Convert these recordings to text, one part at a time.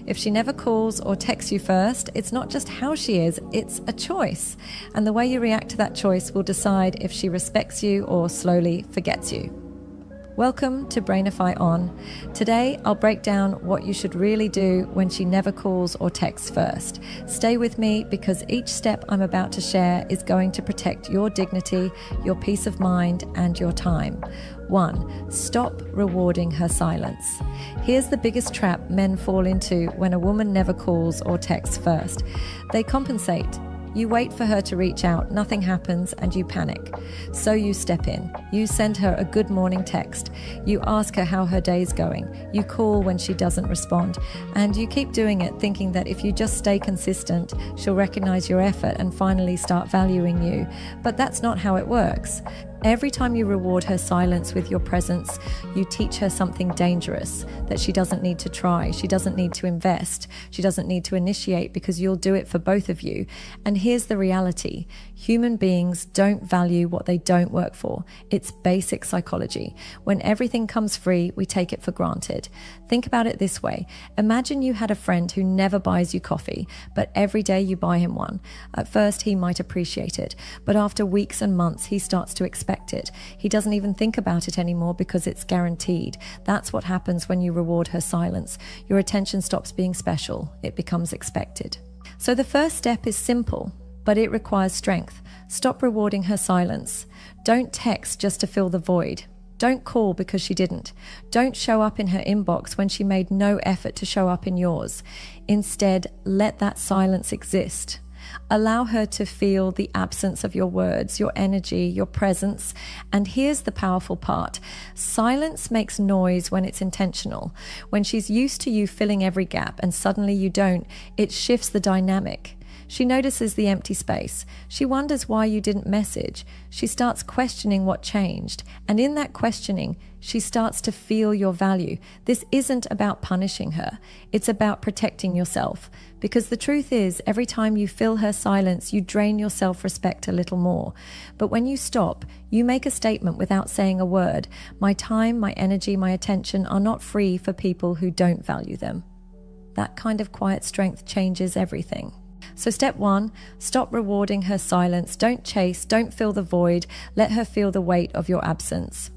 If she never calls or texts you first, it's not just how she is, it's a choice. And the way you react to that choice will decide if she respects you or slowly forgets you. Welcome to Brainify On. Today, I'll break down what you should really do when she never calls or texts first. Stay with me because each step I'm about to share is going to protect your dignity, your peace of mind, and your time. 1. Stop rewarding her silence. Here's the biggest trap men fall into when a woman never calls or texts first. They compensate. You wait for her to reach out, nothing happens, and you panic. So you step in. You send her a good morning text. You ask her how her day's going. You call when she doesn't respond. And you keep doing it, thinking that if you just stay consistent, she'll recognize your effort and finally start valuing you. But that's not how it works. Every time you reward her silence with your presence, you teach her something dangerous, that she doesn't need to try, she doesn't need to invest, she doesn't need to initiate because you'll do it for both of you. And here's the reality. Human beings don't value what they don't work for. It's basic psychology. When everything comes free, we take it for granted. Think about it this way. Imagine you had a friend who never buys you coffee, but every day you buy him one. At first, he might appreciate it, but after weeks and months, he starts to expect it. He doesn't even think about it anymore because it's guaranteed. That's what happens when you reward her silence. Your attention stops being special. It becomes expected. So the first step is simple, but it requires strength. Stop rewarding her silence. Don't text just to fill the void. Don't call because she didn't. Don't show up in her inbox when she made no effort to show up in yours. Instead, let that silence exist. Allow her to feel the absence of your words, your energy, your presence. And here's the powerful part. Silence makes noise when it's intentional. When she's used to you filling every gap and suddenly you don't, it shifts the dynamic. She notices the empty space. She wonders why you didn't message. She starts questioning what changed. And in that questioning, she starts to feel your value. This isn't about punishing her. It's about protecting yourself. Because the truth is, every time you fill her silence, you drain your self-respect a little more. But when you stop, you make a statement without saying a word. My time, my energy, my attention are not free for people who don't value them. That kind of quiet strength changes everything. So step 1, stop rewarding her silence. Don't chase, don't fill the void. Let her feel the weight of your absence.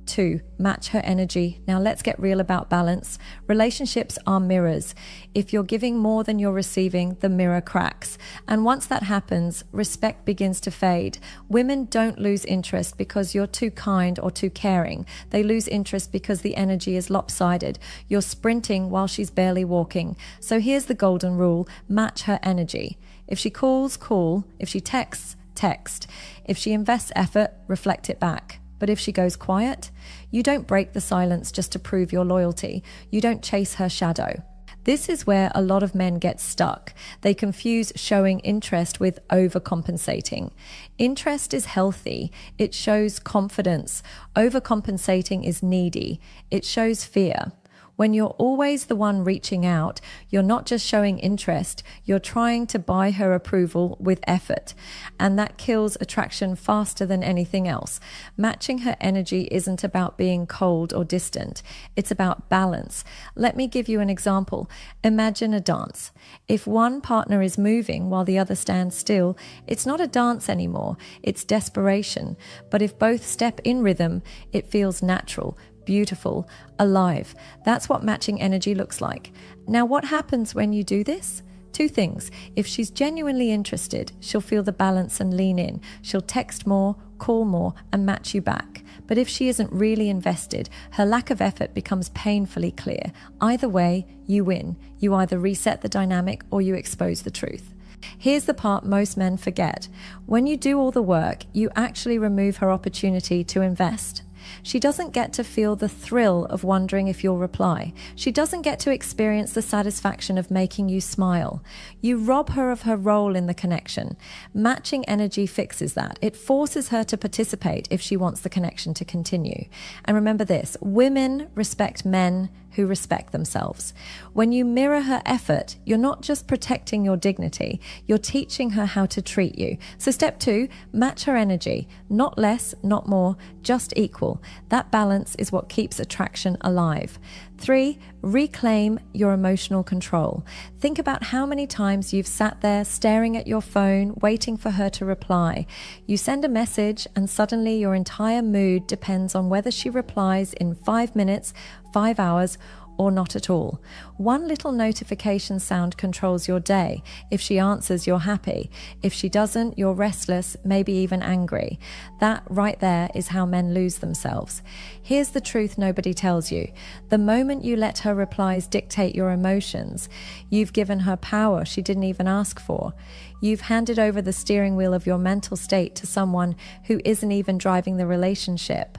2, match her energy. Now let's get real about balance. Relationships are mirrors. If you're giving more than you're receiving, the mirror cracks. And once that happens, respect begins to fade. Women don't lose interest because you're too kind or too caring. They lose interest because the energy is lopsided. You're sprinting while she's barely walking. So here's the golden rule. Match her energy. If she calls, call. If she texts, text. If she invests effort, reflect it back. But if she goes quiet, you don't break the silence just to prove your loyalty. You don't chase her shadow. This is where a lot of men get stuck. They confuse showing interest with overcompensating. Interest is healthy. It shows confidence. Overcompensating is needy. It shows fear. When you're always the one reaching out, you're not just showing interest, you're trying to buy her approval with effort. And that kills attraction faster than anything else. Matching her energy isn't about being cold or distant. It's about balance. Let me give you an example. Imagine a dance. If one partner is moving while the other stands still, it's not a dance anymore. It's desperation. But if both step in rhythm, it feels natural, beautiful, alive. That's what matching energy looks like. Now, what happens when you do this? 2 things. If she's genuinely interested, she'll feel the balance and lean in. She'll text more, call more, and match you back. But if she isn't really invested, her lack of effort becomes painfully clear. Either way, you win. You either reset the dynamic or you expose the truth. Here's the part most men forget. When you do all the work, you actually remove her opportunity to invest. She doesn't get to feel the thrill of wondering if you'll reply. She doesn't get to experience the satisfaction of making you smile. You rob her of her role in the connection. Matching energy fixes that. It forces her to participate if she wants the connection to continue. And remember this, women respect men who respect themselves. When you mirror her effort, you're not just protecting your dignity, you're teaching her how to treat you. So step 2, match her energy. Not less, not more, just equal. That balance is what keeps attraction alive. 3, reclaim your emotional control. Think about how many times you've sat there staring at your phone, waiting for her to reply. You send a message and suddenly your entire mood depends on whether she replies in 5 minutes, 5 hours, or not at all. One little notification sound controls your day. If she answers, you're happy. If she doesn't, you're restless, maybe even angry. That right there is how men lose themselves. Here's the truth nobody tells you. The moment you let her replies dictate your emotions, you've given her power she didn't even ask for. You've handed over the steering wheel of your mental state to someone who isn't even driving the relationship.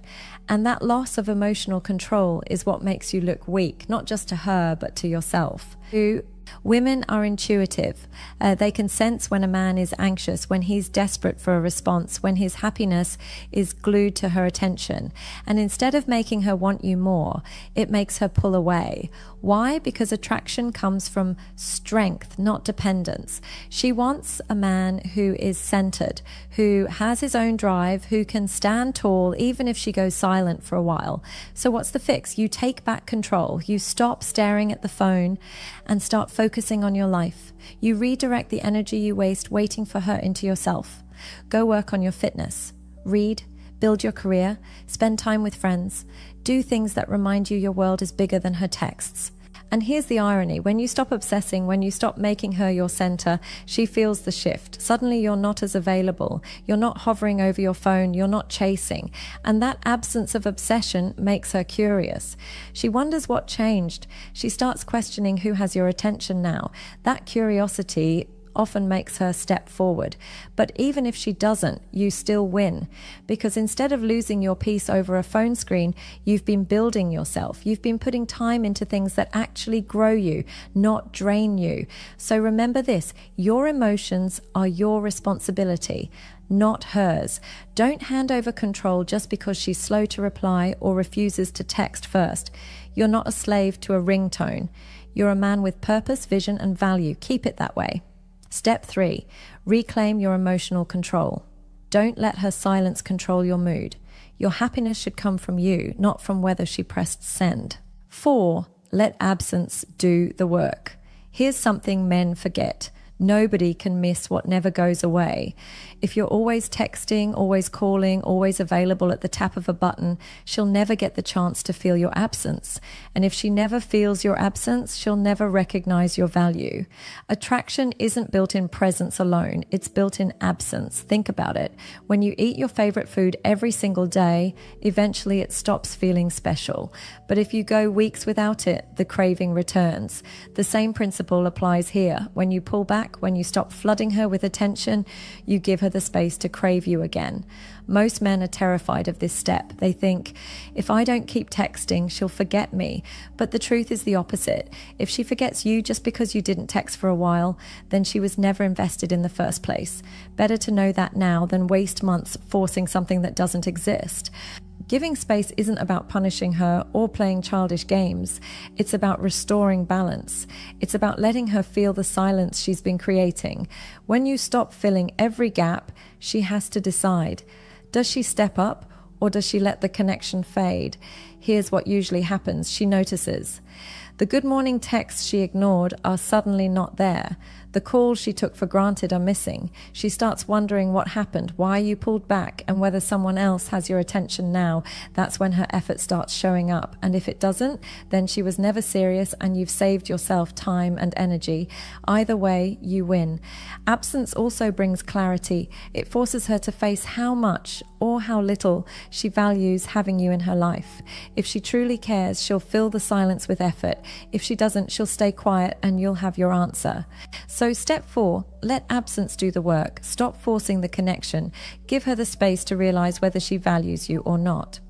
And that loss of emotional control is what makes you look weak, not just to her, but to yourself. Women are intuitive. They can sense when a man is anxious, when he's desperate for a response, when his happiness is glued to her attention. And instead of making her want you more, it makes her pull away. Why? Because attraction comes from strength, not dependence. She wants a man who is centered, who has his own drive, who can stand tall even if she goes silent for a while. So what's the fix? You take back control. You stop staring at the phone and start focusing on your life. You redirect the energy you waste waiting for her into yourself. Go work on your fitness. Read, build your career, spend time with friends. Do things that remind you your world is bigger than her texts. And here's the irony. When you stop obsessing, when you stop making her your center, she feels the shift. Suddenly you're not as available. You're not hovering over your phone. You're not chasing. And that absence of obsession makes her curious. She wonders what changed. She starts questioning who has your attention now. That curiosity often makes her step forward. But even if she doesn't, you still win. Because instead of losing your peace over a phone screen, you've been building yourself. You've been putting time into things that actually grow you, not drain you. So remember this, your emotions are your responsibility, not hers. Don't hand over control just because she's slow to reply or refuses to text first. You're not a slave to a ringtone. You're a man with purpose, vision, and value. Keep it that way. Step 3, reclaim your emotional control. Don't let her silence control your mood. Your happiness should come from you, not from whether she pressed send. 4, let absence do the work. Here's something men forget. Nobody can miss what never goes away. If you're always texting, always calling, always available at the tap of a button, she'll never get the chance to feel your absence. And if she never feels your absence, she'll never recognize your value. Attraction isn't built in presence alone. It's built in absence. Think about it. When you eat your favorite food every single day, eventually it stops feeling special. But if you go weeks without it, the craving returns. The same principle applies here. When you pull back, when you stop flooding her with attention, you give her the space to crave you again. Most men are terrified of this step. They think, if I don't keep texting, she'll forget me. But the truth is the opposite. If she forgets you just because you didn't text for a while, then she was never invested in the first place. Better to know that now than waste months forcing something that doesn't exist. Giving space isn't about punishing her or playing childish games. It's about restoring balance. It's about letting her feel the silence she's been creating. When you stop filling every gap, she has to decide. Does she step up or does she let the connection fade? Here's what usually happens. She notices. The good morning texts she ignored are suddenly not there. The calls she took for granted are missing. She starts wondering what happened, why you pulled back, and whether someone else has your attention now. That's when her effort starts showing up. And if it doesn't, then she was never serious and you've saved yourself time and energy. Either way, you win. Absence also brings clarity. It forces her to face how much or how little she values having you in her life. If she truly cares, she'll fill the silence with effort. If she doesn't, she'll stay quiet and you'll have your answer. So step 4, let absence do the work. Stop forcing the connection. Give her the space to realize whether she values you or not.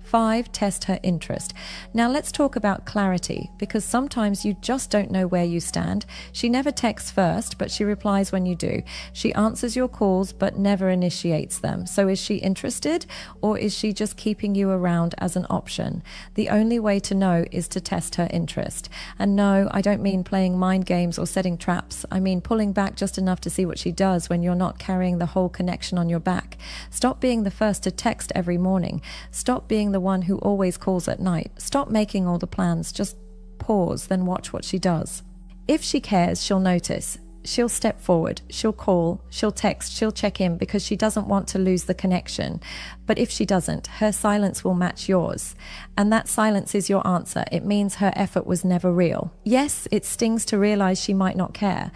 5, test her interest. Now let's talk about clarity, because sometimes you just don't know where you stand. She never texts first, but she replies when you do. She answers your calls, but never initiates them. So is she interested, or is she just keeping you around as an option? The only way to know is to test her interest. And no, I don't mean playing mind games or setting traps. I mean pulling back just enough to see what she does when you're not carrying the whole connection on your back. Stop being the first to text every morning. Stop being the one who always calls at night. Stop making all the plans. Just pause, then watch what she does. If she cares, she'll notice. She'll step forward, she'll call, she'll text, she'll check in because she doesn't want to lose the connection. But if she doesn't, her silence will match yours. And that silence is your answer. It means her effort was never real. Yes, it stings to realize she might not care,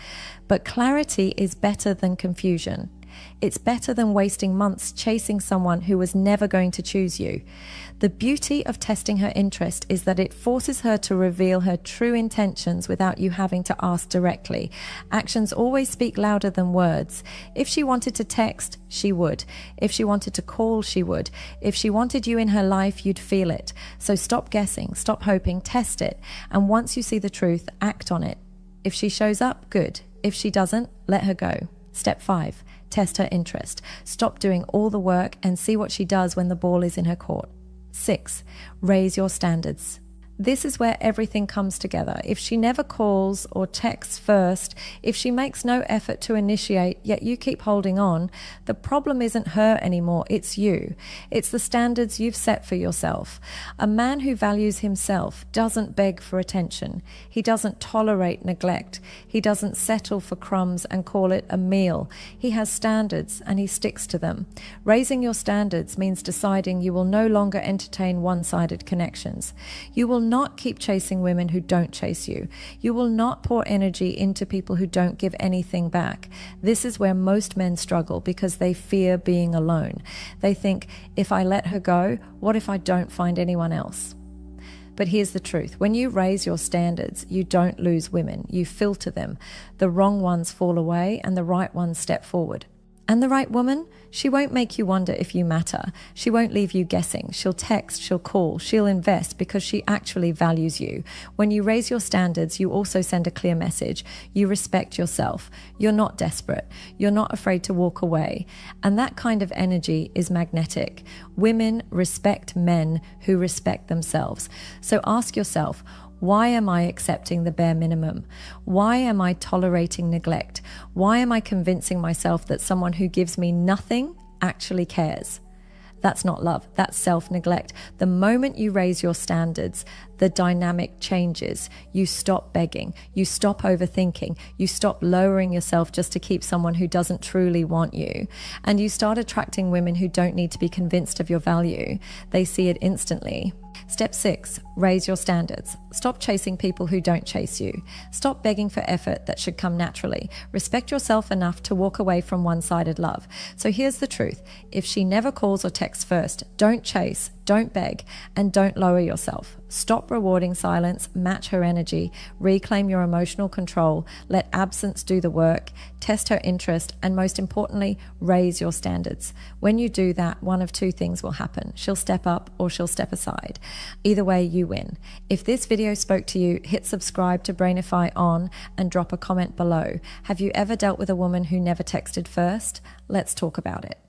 but clarity is better than confusion. It's better than wasting months chasing someone who was never going to choose you. The beauty of testing her interest is that it forces her to reveal her true intentions without you having to ask directly. Actions always speak louder than words. If she wanted to text, she would. If she wanted to call, she would. If she wanted you in her life, you'd feel it. So stop guessing, stop hoping, test it. And once you see the truth, act on it. If she shows up, good. If she doesn't, let her go. Step 5. Test her interest. Stop doing all the work and see what she does when the ball is in her court. 6. Raise your standards. This is where everything comes together. If she never calls or texts first, if she makes no effort to initiate, yet you keep holding on, the problem isn't her anymore, it's you. It's the standards you've set for yourself. A man who values himself doesn't beg for attention. He doesn't tolerate neglect. He doesn't settle for crumbs and call it a meal. He has standards and he sticks to them. Raising your standards means deciding you will no longer entertain one-sided connections. You will not keep chasing women who don't chase you. You will not pour energy into people who don't give anything back. This is where most men struggle because they fear being alone. They think, if I let her go, what if I don't find anyone else? But here's the truth. When you raise your standards, you don't lose women. You filter them. The wrong ones fall away and the right ones step forward. And the right woman, she won't make you wonder if you matter. She won't leave you guessing. She'll text, she'll call, she'll invest because she actually values you. When you raise your standards, you also send a clear message. You respect yourself. You're not desperate. You're not afraid to walk away. And that kind of energy is magnetic. Women respect men who respect themselves. So ask yourself, why am I accepting the bare minimum? Why am I tolerating neglect? Why am I convincing myself that someone who gives me nothing actually cares? That's not love, that's self-neglect. The moment you raise your standards, the dynamic changes. You stop begging, you stop overthinking, you stop lowering yourself just to keep someone who doesn't truly want you. And you start attracting women who don't need to be convinced of your value. They see it instantly. Step 6, raise your standards. Stop chasing people who don't chase you. Stop begging for effort that should come naturally. Respect yourself enough to walk away from one-sided love. So here's the truth. If she never calls or texts first, don't chase, don't beg, and don't lower yourself. Stop rewarding silence, match her energy, reclaim your emotional control, let absence do the work, test her interest, and most importantly, raise your standards. When you do that, one of two things will happen. She'll step up or she'll step aside. Either way, you win. If this video spoke to you, hit subscribe to Brainify On and drop a comment below. Have you ever dealt with a woman who never texted first? Let's talk about it.